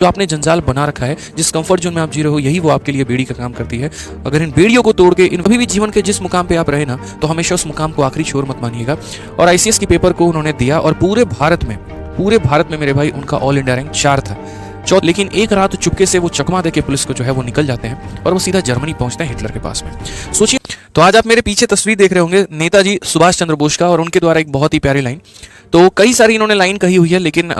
जो आपने जंजाल बना रखा है, जिस कंफर्ट जोन में आप जी रहे हो, यही वो आपके लिए बेड़ी का काम करती है। अगर इन बेड़ियों को तोड़ के इन कभी भी जीवन के जिस मुकाम पे आप रहे ना, तो हमेशा उस मुकाम को आखिरी छोर मत मानिएगा। और आईसीएस की पेपर को उन्होंने दिया और पूरे भारत में मेरे भाई उनका ऑल इंडिया रैंक 4 था। लेकिन एक रात चुपके से वो चकमा देके पुलिस को जो है वो निकल जाते हैं और वो सीधा जर्मनी पहुंचते हैं हिटलर के पास में। सोचिए, तो आज आप मेरे पीछे तस्वीर देख रहे होंगे नेताजी सुभाष चंद्र बोस का, और उनके द्वारा एक बहुत ही प्यारी लाइन, तो कई सारी इन्होंने लाइन कही हुई है, लेकिन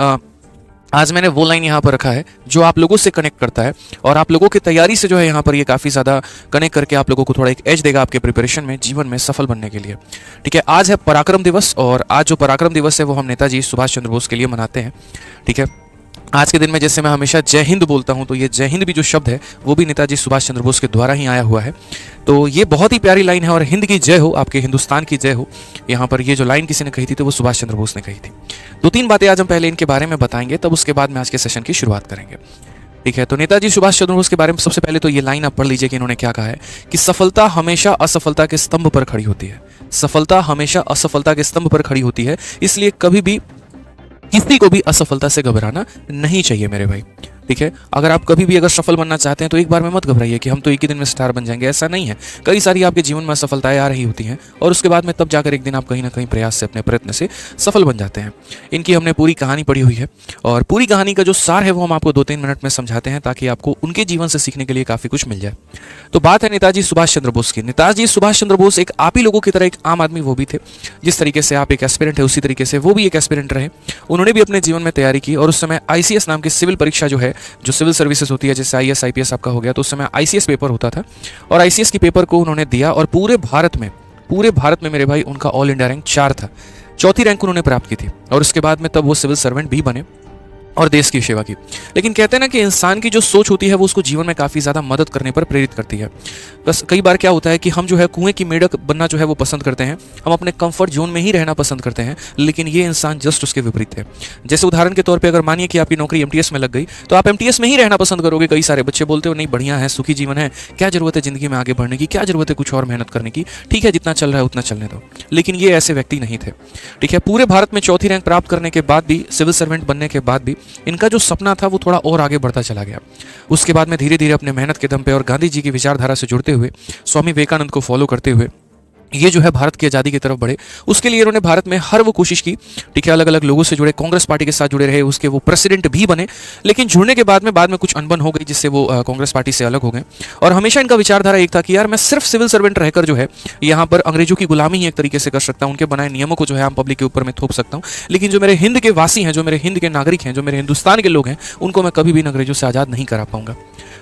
आज मैंने वो लाइन यहाँ पर रखा है जो आप लोगों से कनेक्ट करता है और आप लोगों की तैयारी से जो है यहाँ पर ये काफ़ी ज़्यादा कनेक्ट करके आप लोगों को थोड़ा एक एज देगा आपके प्रिपरेशन में, जीवन में सफल बनने के लिए। ठीक है, आज है पराक्रम दिवस, और आज जो पराक्रम दिवस है वो हम नेताजी सुभाष चंद्र बोस के लिए मनाते हैं। ठीक है, आज के दिन में जैसे मैं हमेशा जय हिंद बोलता हूं, तो ये जय हिंद भी जो शब्द है वो भी नेताजी सुभाष चंद्र बोस के द्वारा ही आया हुआ है। तो ये बहुत ही प्यारी लाइन है, और हिंद की जय हो, आपके हिंदुस्तान की जय हो। यहाँ पर ये जो लाइन किसी ने कही थी तो वो सुभाष चंद्र बोस ने कही थी। 2-3 बातें आज हम पहले इनके बारे में बताएंगे, तब उसके बाद में आज के सेशन की शुरुआत करेंगे। ठीक है, तो नेताजी सुभाष चंद्र बोस के बारे में सबसे पहले तो ये लाइन आप पढ़ लीजिए कि इन्होंने क्या कहा है कि सफलता हमेशा असफलता के स्तंभ पर खड़ी होती है। सफलता हमेशा असफलता के स्तंभ पर खड़ी होती है, इसलिए कभी भी किसी को भी असफलता से घबराना नहीं चाहिए मेरे भाई। ठीक है, अगर आप कभी भी अगर सफल बनना चाहते हैं तो एक बार में मत घबराइए कि हम तो एक ही दिन में स्टार बन जाएंगे, ऐसा नहीं है। कई सारी आपके जीवन में असफलताएं आ रही होती हैं, और उसके बाद में तब जाकर एक दिन आप कहीं ना कहीं प्रयास से, अपने प्रयत्न से सफल बन जाते हैं। इनकी हमने पूरी कहानी पढ़ी हुई है, और पूरी कहानी का जो सार है वो हम आपको 2-3 मिनट में समझाते हैं, ताकि आपको उनके जीवन से सीखने के लिए काफ़ी कुछ मिल जाए। तो बात है नेताजी सुभाष चंद्र बोस की। नेताजी सुभाष चंद्र बोस एक आप ही लोगों की तरह एक आम आदमी वो भी थे। जिस तरीके से आप एक एस्पिरेंट है, उसी तरीके से वो भी एक एस्पिरेंट रहे। उन्होंने भी अपने जीवन में तैयारी की, और उस समय आईसीएस नाम की सिविल परीक्षा जो है, जो सिविल सर्विसेज होती है, जैसे आईएएस आईपीएस आपका हो गया, तो उस समय आईसीएस पेपर होता था, और आईसीएस की पेपर को उन्होंने दिया और पूरे भारत में मेरे भाई उनका ऑल इंडिया रैंक 4 था। चौथी रैंक उन्होंने प्राप्त की थी, और उसके बाद में तब वो सिविल सर्वेंट भी बने और देश की सेवा की। लेकिन कहते हैं ना कि इंसान की जो सोच होती है वो उसको जीवन में काफ़ी ज़्यादा मदद करने पर प्रेरित करती है। बस कई बार क्या होता है कि हम जो है कुएं की मेंढक बनना जो है वो पसंद करते हैं, हम अपने कंफर्ट जोन में ही रहना पसंद करते हैं, लेकिन ये इंसान जस्ट उसके विपरीत है। जैसे उदाहरण के तौर पर अगर मानिए कि आपकी नौकरी एमटीएस में लग गई, तो आप एमटीएस में ही रहना पसंद करोगे। कई सारे बच्चे बोलते हो नहीं, बढ़िया है, सुखी जीवन है, क्या जरूरत है जिंदगी में आगे बढ़ने की, क्या जरूरत है कुछ और मेहनत करने की, ठीक है जितना चल रहा है उतना चलने दो। लेकिन ये ऐसे व्यक्ति नहीं थे। ठीक है, पूरे भारत में चौथी रैंक प्राप्त करने के बाद भी, सिविल सर्वेंट बनने के बाद भी, इनका जो सपना था वो थोड़ा और आगे बढ़ता चला गया। उसके बाद में धीरे धीरे अपने मेहनत के दम पे और गांधी जी की विचारधारा से जुड़ते हुए, स्वामी विवेकानंद को फॉलो करते हुए ये जो है भारत की आज़ादी की तरफ बढ़े। उसके लिए इन्होंने भारत में हर वो कोशिश की। ठीक है, अलग अलग लोगों से जुड़े, कांग्रेस पार्टी के साथ जुड़े रहे, उसके वो प्रेसिडेंट भी बने। लेकिन जुड़ने के बाद में कुछ अनबन हो गई, जिससे वो कांग्रेस पार्टी से अलग हो गए। और हमेशा इनका विचारधारा एक था कि यार मैं सिर्फ सिविल सर्वेंट रहकर जो है यहाँ पर अंग्रेजों की गुलामी ही एक तरीके से कर सकता हूँ, उनके बनाए नियमों को जो है आम पब्लिक के ऊपर मैं थोप सकता हूँ, लेकिन जो मेरे हिंद के वासी हैं, जो मेरे हिंद के नागरिक हैं, जो मेरे हिंदुस्तान के लोग हैं, उनको मैं कभी भी अंग्रेजों से आज़ाद नहीं करा पाऊंगा।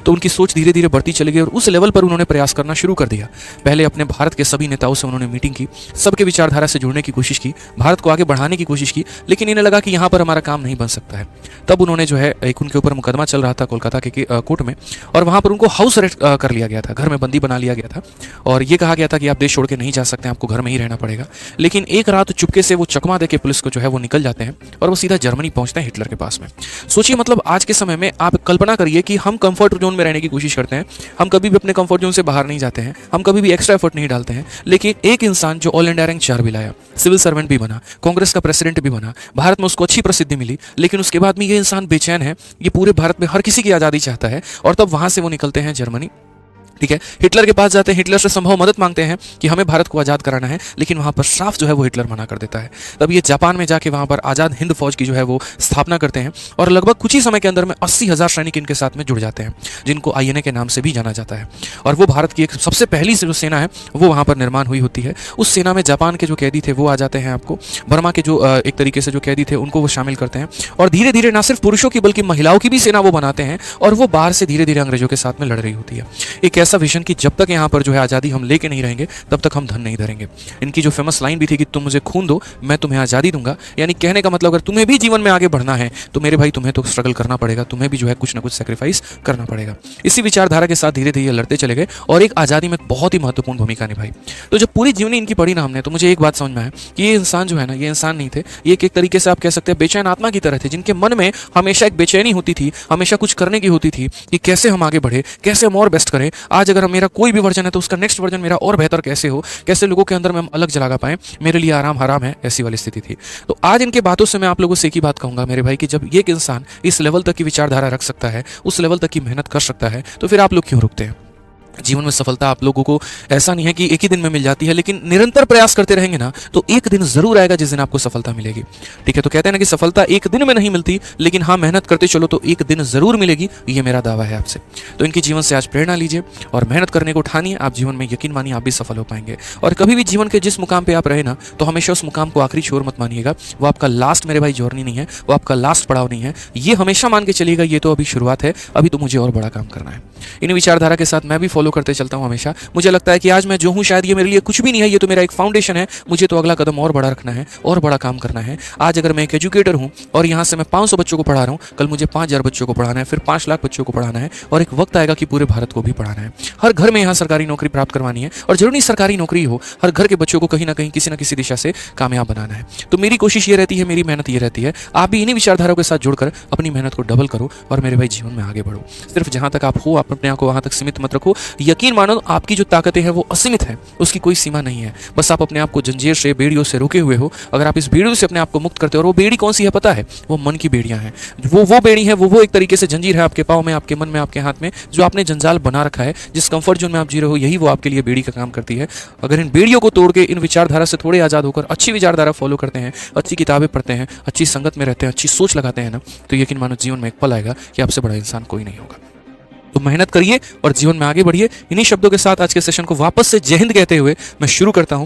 तो उनकी सोच धीरे धीरे बढ़ती चली गई, और उस लेवल पर उन्होंने प्रयास करना शुरू कर दिया। पहले अपने भारत के सभी नेताओं से उन्होंने मीटिंग की, सबके विचारधारा से जुड़ने की कोशिश की, भारत को आगे बढ़ाने की कोशिश की, लेकिन इन्हें लगा कि यहाँ पर हमारा काम नहीं बन सकता है। तब उन्होंने जो है, एक उनके ऊपर मुकदमा चल रहा था कोलकाता के कोर्ट में, और वहाँ पर उनको हाउस अरेस्ट कर लिया गया था, घर में बंदी बना लिया गया था, और ये कहा गया था कि आप देश छोड़ के नहीं जा सकते, आपको घर में ही रहना पड़ेगा। लेकिन एक रात चुपके से वो चकमा देके पुलिस को जो है वो निकल जाते हैं, और वो सीधा जर्मनी पहुंचते हैं हिटलर के पास में। सोचिए, मतलब आज के समय में आप कल्पना करिए कि हम कंफर्ट जोन में रहने की कोशिश करते हैं, हम कभी भी अपने कंफर्ट जोन से बाहर नहीं जाते हैं, हम कभी भी एक्स्ट्रा एफर्ट नहीं डालते हैं, लेकिन एक इंसान जो ऑल इंडिया रैंक 4 भी लाया, सिविल सर्वेंट भी बना, कांग्रेस का प्रेसिडेंट भी बना, भारत में उसको अच्छी प्रसिद्धि मिली, लेकिन उसके बाद में ये इंसान बेचैन है। ये पूरे भारत में हर किसी की आज़ादी चाहता है, और तब वहां से वो निकलते हैं जर्मनी। ठीक है, हिटलर के पास जाते हैं, हिटलर से संभव मदद मांगते हैं कि हमें भारत को आज़ाद कराना है, लेकिन वहाँ पर साफ जो है वो हिटलर मना कर देता है। तब ये जापान में जाके वहाँ पर आज़ाद हिंद फौज की जो है वो स्थापना करते हैं, और लगभग कुछ ही समय के अंदर में 80,000 सैनिक इनके साथ में जुड़ जाते हैं, जिनको आईएनए के नाम से भी जाना जाता है। और वो भारत की एक सबसे पहली जो सेना है वो वहाँ पर निर्माण हुई होती है। उस सेना में जापान के जो कैदी थे वो आ जाते हैं, आपको बर्मा के जो एक तरीके से जो कैदी थे उनको वो शामिल करते हैं, और धीरे धीरे ना सिर्फ पुरुषों की बल्कि महिलाओं की भी सेना वो बनाते हैं, और वो बाहर से धीरे धीरे अंग्रेजों के साथ में लड़ रही होती है। एक ऐसा विजन कि जब तक यहाँ पर जो है आज़ादी हम लेके नहीं रहेंगे, तब तक हम धन नहीं धरेंगे। इनकी जो फेमस लाइन भी थी कि तुम मुझे खून दो, मैं तुम्हें आज़ादी दूंगा। यानी कहने का मतलब, अगर तुम्हें भी जीवन में आगे बढ़ना है तो मेरे भाई तुम्हें तो स्ट्रगल करना पड़ेगा, तुम्हें भी जो है कुछ ना कुछ सेक्रीफाइस करना पड़ेगा। इसी विचारधारा के साथ धीरे धीरे लड़ते चले गए, और एक आज़ादी में बहुत ही महत्वपूर्ण भूमिका निभाई। तो जब पूरी जीवनी इनकी पढ़ी ना हमने, तो मुझे एक बात समझ में आया कि ये इंसान जो है ना, ये इंसान नहीं थे, ये एक तरीके से आप कह सकते हैं बेचैन आत्मा की तरह थे, जिनके मन में हमेशा एक बेचैनी होती थी, हमेशा कुछ करने की होती थी कि कैसे हम आगे बढ़े, कैसे हम और बेस्ट करें। आज अगर मेरा कोई भी वर्जन है तो उसका नेक्स्ट वर्जन मेरा और बेहतर कैसे हो, कैसे लोगों के अंदर में हम अलग जला पाएं, मेरे लिए आराम हराम है, ऐसी वाली स्थिति थी। तो आज इनके बातों से मैं आप लोगों से एक ही बात कहूंगा मेरे भाई कि जब एक इंसान इस लेवल तक की विचारधारा रख सकता है, उस लेवल तक की मेहनत कर सकता है, तो फिर आप लोग क्यों रुकते हैं। जीवन में सफलता आप लोगों को ऐसा नहीं है कि एक ही दिन में मिल जाती है, लेकिन निरंतर प्रयास करते रहेंगे ना तो एक दिन जरूर आएगा जिस दिन आपको सफलता मिलेगी। ठीक है, तो कहते हैं ना कि सफलता एक दिन में नहीं मिलती, लेकिन हाँ मेहनत करते चलो तो एक दिन जरूर मिलेगी, ये मेरा दावा है आपसे। तो इनके जीवन से आज प्रेरणा लीजिए और मेहनत करने को ठानिए। आप जीवन में यकीन मानिए आप भी सफल हो पाएंगे। और कभी भी जीवन के जिस मुकाम पे आप रहे ना तो हमेशा उस मुकाम को आखिरी छोर मत मानिएगा। वो आपका लास्ट मेरे भाई जर्नी नहीं है, वो आपका लास्ट पड़ाव नहीं है। ये हमेशा मान के चलिएगा ये तो अभी शुरुआत है, अभी तो मुझे और बड़ा काम करना है। इन विचारधारा के साथ मैं भी फॉलो करते चलता हूँ हमेशा। मुझे लगता है कि आज मैं जो हूँ शायद ये मेरे लिए कुछ भी नहीं है, ये तो मेरा एक फाउंडेशन है। मुझे तो अगला कदम और बड़ा रखना है और बड़ा काम करना है। आज अगर मैं एक एजुकेटर हूँ और यहाँ से मैं 500 बच्चों को पढ़ा रहा हूँ, कल मुझे 5000 बच्चों को पढ़ाना है, फिर 5 लाख बच्चों को पढ़ाना है और एक वक्त आएगा कि पूरे भारत को भी पढ़ाना है। हर घर में यहाँ सरकारी नौकरी प्राप्त करवानी है और जरूरी सरकारी नौकरी हो, हर घर के बच्चों को कहीं ना कहीं किसी न किसी दिशा से कामयाब बनाना है। तो मेरी कोशिश ये रहती है, मेरी मेहनत ये रहती है, आप भी इन्हीं विचारधाराओं के साथ जुड़कर अपनी मेहनत को डबल करो और मेरे भाई जीवन में आगे बढ़ो। सिर्फ जहां तक आप हो आप अपने आप को वहां तक सीमित मत रखो। यकीन मानो आपकी जो ताकतें हैं वो असीमित है, उसकी कोई सीमा नहीं है। बस आप अपने आप को जंजीर से, बेड़ियों से रोके हुए हो। अगर आप इस बेड़ियों से अपने आप को मुक्त करते हो, और वो बेड़ी कौन सी है पता है, वो मन की बेड़ियां हैं। वो बेड़ी है, वो एक तरीके से जंजीर है आपके पाँव में, आपके मन में, आपके हाथ में, जो आपने जंजाल बना रखा है। जिस कंफर्ट जोन में आप जी रहे हो यही वो आपके लिए बेड़ी का काम करती है। अगर इन बेड़ियों को तोड़ के इन विचारधारा से थोड़े आजाद होकर अच्छी विचारधारा फॉलो करते हैं, अच्छी किताबें पढ़ते हैं, अच्छी संगत में रहते हैं, अच्छी सोच लगाते हैं ना, तो यकीन मानो जीवन में एक पल आएगा कि आपसे बड़ा इंसान कोई नहीं होगा। तो मेहनत करिए और जीवन में आगे बढ़िए। इन्हीं शब्दों के साथ आज के सेशन को वापस से जय हिंद कहते हुए मैं शुरू करता हूं।